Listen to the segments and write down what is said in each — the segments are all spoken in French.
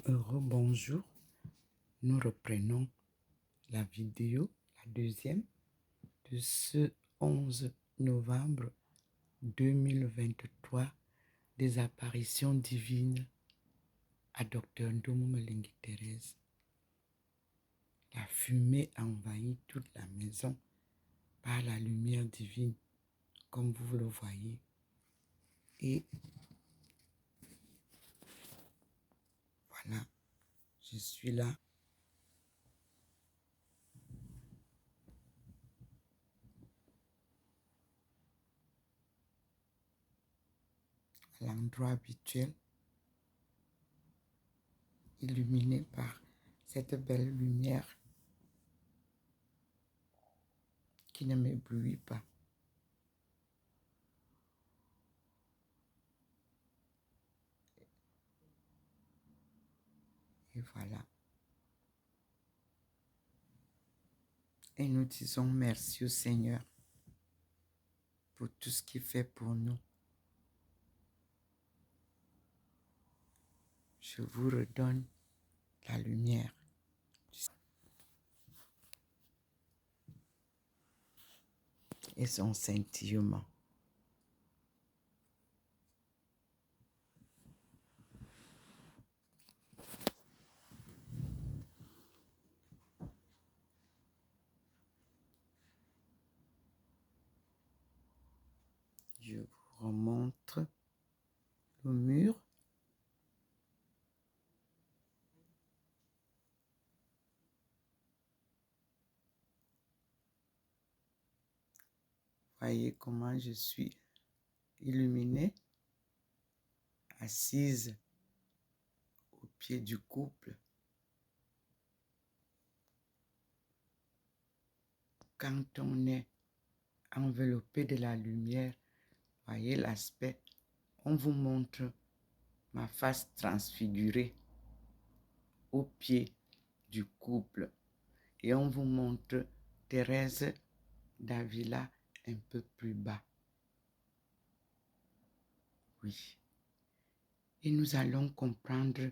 Bonjour, nous reprenons la vidéo, la deuxième, de ce 11 novembre 2023 des apparitions divines à Dr Ndomo Malengi Thérèse. La fumée envahit toute la maison par la lumière divine, comme vous le voyez. Et voilà, je suis là. À l'endroit habituel, illuminé par cette belle lumière qui ne m'éblouit pas. Et voilà. Et nous disons merci au Seigneur pour tout ce qu'il fait pour nous. Je vous redonne la lumière et son scintillement. Je vous remontre le mur. Voyez comment je suis illuminée, assise au pied du couple. Quand on est enveloppé de la lumière, voyez l'aspect. On vous montre ma face transfigurée au pied du couple. Et on vous montre Thérèse d'Avila un peu plus bas. Oui. Et nous allons comprendre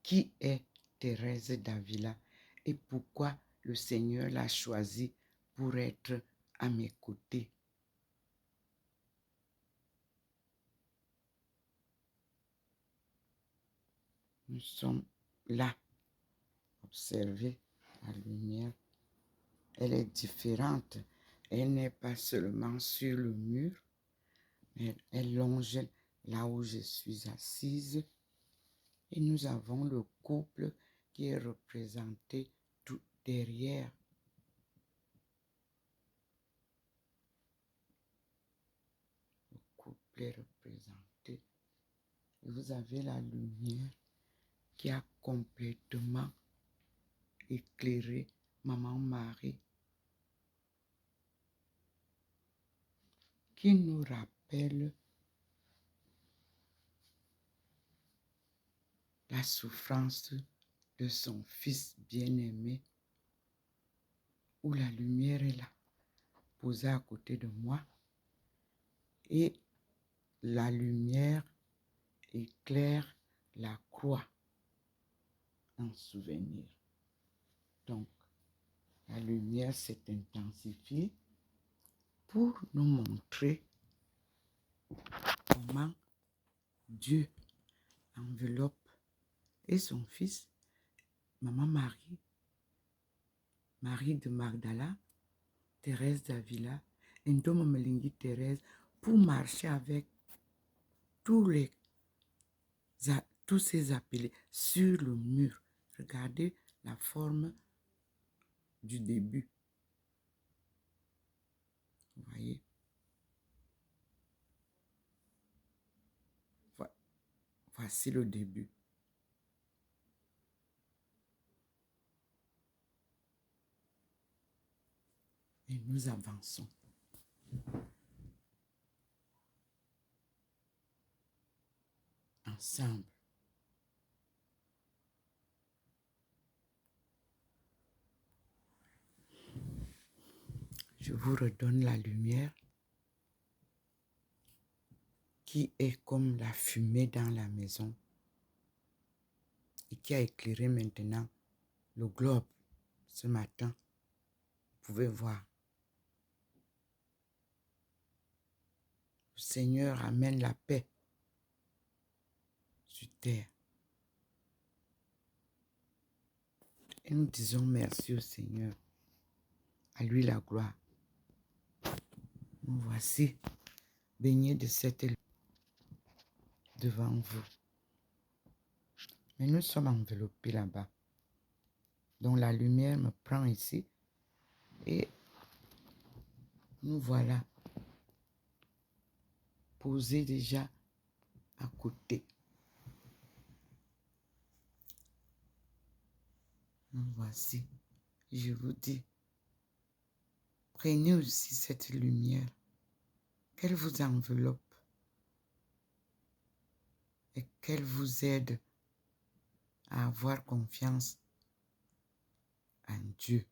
qui est Thérèse d'Avila et pourquoi le Seigneur l'a choisie pour être à mes côtés. Nous sommes là. Observez la lumière. Elle est différente. Elle n'est pas seulement sur le mur, mais elle longe là où je suis assise. Et nous avons le couple qui est représenté tout derrière. Le couple est représenté. Et vous avez la lumière qui a complètement éclairé Maman Marie, qui nous rappelle la souffrance de son fils bien-aimé, où la lumière est là, posée à côté de moi, et la lumière éclaire la croix en souvenir. Donc, la lumière s'est intensifiée pour nous montrer comment Dieu enveloppe et son fils, Maman Marie, Marie de Magdala, Thérèse d'Avila, Ndomo Malengi Thérèse, pour marcher avec tous ces appelés sur le mur. Regardez la forme du début. Vous voyez? Voici le début. Et nous avançons. Ensemble. Je vous redonne la lumière qui est comme la fumée dans la maison et qui a éclairé maintenant le globe ce matin. Vous pouvez voir. Le Seigneur amène la paix sur terre. Et nous disons merci au Seigneur. À lui la gloire. Nous voici baignés de cette lumière devant vous. Mais nous sommes enveloppés là-bas. Donc la lumière me prend ici. Et nous voilà posés déjà à côté. Nous voici. Je vous dis, prenez aussi cette lumière, qu'elle vous enveloppe et qu'elle vous aide à avoir confiance en Dieu.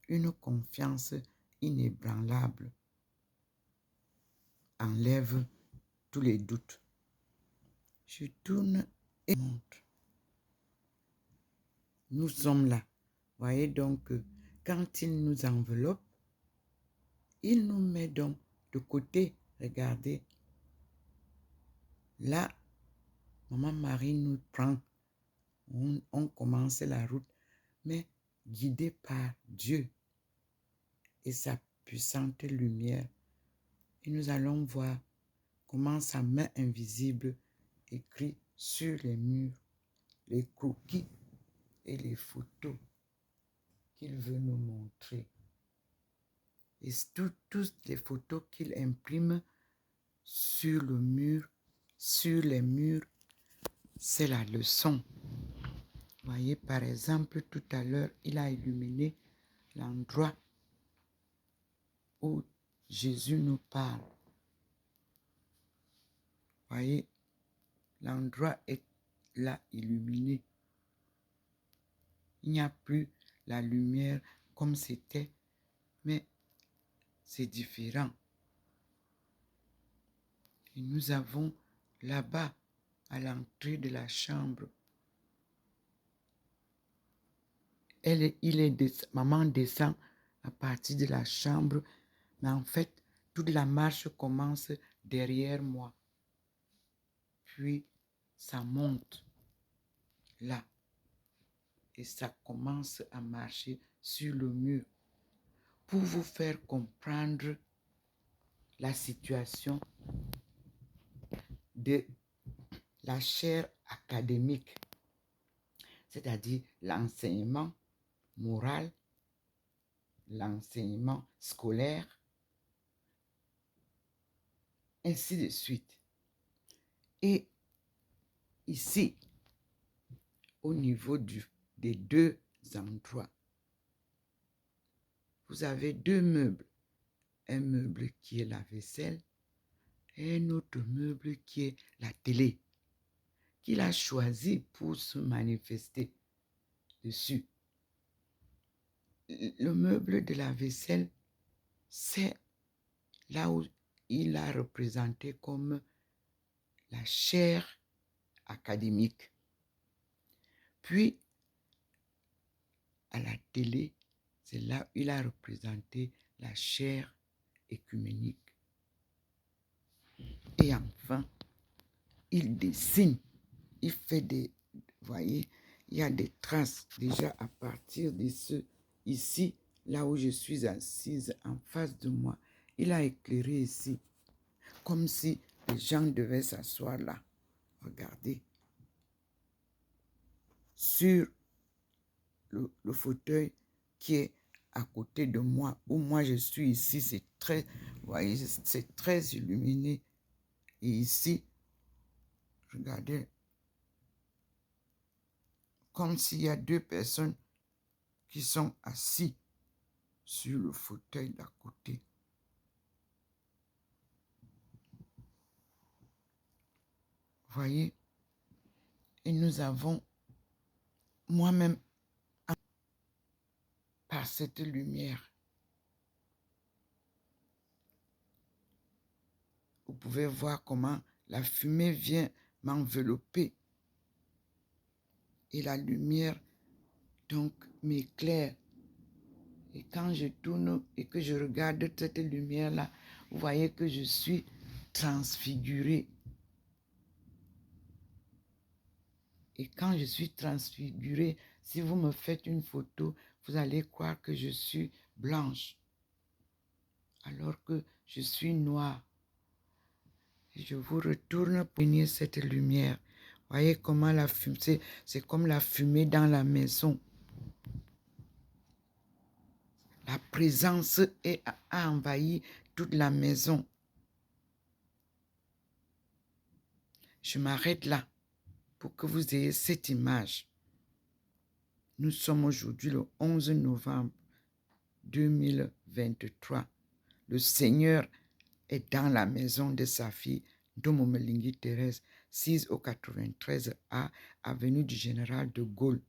Une confiance inébranlable enlève tous les doutes. Je tourne et montre. Nous sommes là. Voyez donc, quand il nous enveloppe, il nous met donc de côté. Regardez. Là, Maman Marie nous prend. On commence la route, mais guidé par Dieu et sa puissante lumière. Et nous allons voir comment sa main invisible écrit sur les murs les croquis et les photos qu'il veut nous montrer. Et toutes les photos qu'il imprime sur le mur, sur les murs, c'est la leçon. Voyez, par exemple, tout à l'heure, il a illuminé l'endroit où Jésus nous parle. Voyez, l'endroit est là illuminé. Il n'y a plus la lumière comme c'était, mais c'est différent. Et nous avons là-bas, à l'entrée de la chambre, maman descend à partir de la chambre, mais en fait, toute la marche commence derrière moi. Puis, ça monte là. Et ça commence à marcher sur le mur pour vous faire comprendre la situation de la chaire académique, c'est-à-dire l'enseignement moral, l'enseignement scolaire, ainsi de suite. Et ici, au niveau des deux endroits, vous avez deux meubles. Un meuble qui est la vaisselle et un autre meuble qui est la télé, qu'il a choisi pour se manifester dessus. Le meuble de la vaisselle, c'est là où il a représenté comme la chaire académique. Puis, à la télé, c'est là où il a représenté la chaire écuménique. Et enfin, il dessine, il fait des, vous voyez, il y a des traces déjà à partir de ici, là où je suis assise en face de moi. Il a éclairé ici, comme si les gens devaient s'asseoir là. Regardez. Sur le fauteuil qui est à côté de moi, où moi je suis ici, c'est très, vous voyez, c'est très illuminé. Et ici, regardez, comme s'il y a deux personnes qui sont assises sur le fauteuil d'à côté. Voyez, et nous avons moi-même par cette lumière. Vous pouvez voir comment la fumée vient m'envelopper. et la lumière donc m'éclaire. Et quand je tourne et que je regarde cette lumière-là, vous voyez que je suis transfigurée. Et quand je suis transfigurée, si vous me faites une photo, vous allez croire que je suis blanche, alors que je suis noire. Et je vous retourne pour venir cette lumière. Voyez comment la fumée, c'est comme la fumée dans la maison. La présence a envahi toute la maison. Je m'arrête là pour que vous ayez cette image. Nous sommes aujourd'hui le 11 novembre 2023. Le Seigneur est dans la maison de sa fille, Ndomomelingi Thérèse, 6 au 93A, avenue du Général de Gaulle,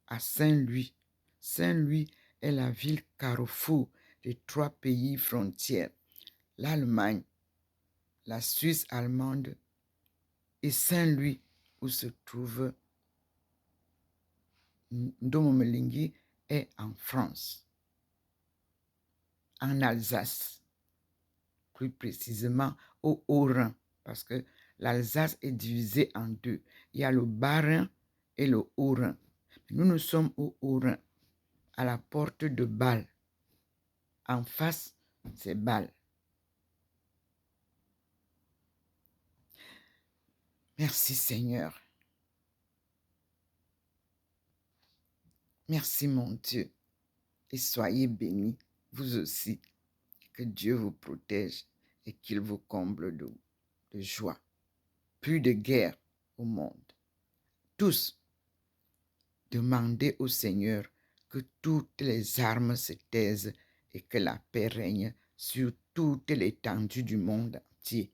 à Saint-Louis. Saint-Louis est la ville carrefour des 3 pays frontières, l'Allemagne, la Suisse allemande et Saint-Louis, où se trouve Ndomomelingi, est en France, en Alsace, plus précisément au Haut-Rhin, parce que l'Alsace est divisée en 2. Il y a le Bas-Rhin et le Haut-Rhin. Nous sommes au Haut-Rhin, à la porte de Bâle. En face, c'est Bâle. Merci Seigneur. Merci mon Dieu. Et soyez bénis, vous aussi. Que Dieu vous protège et qu'il vous comble de joie. Plus de guerre au monde. Tous, demandez au Seigneur que toutes les armes se taisent et que la paix règne sur toute l'étendue du monde entier.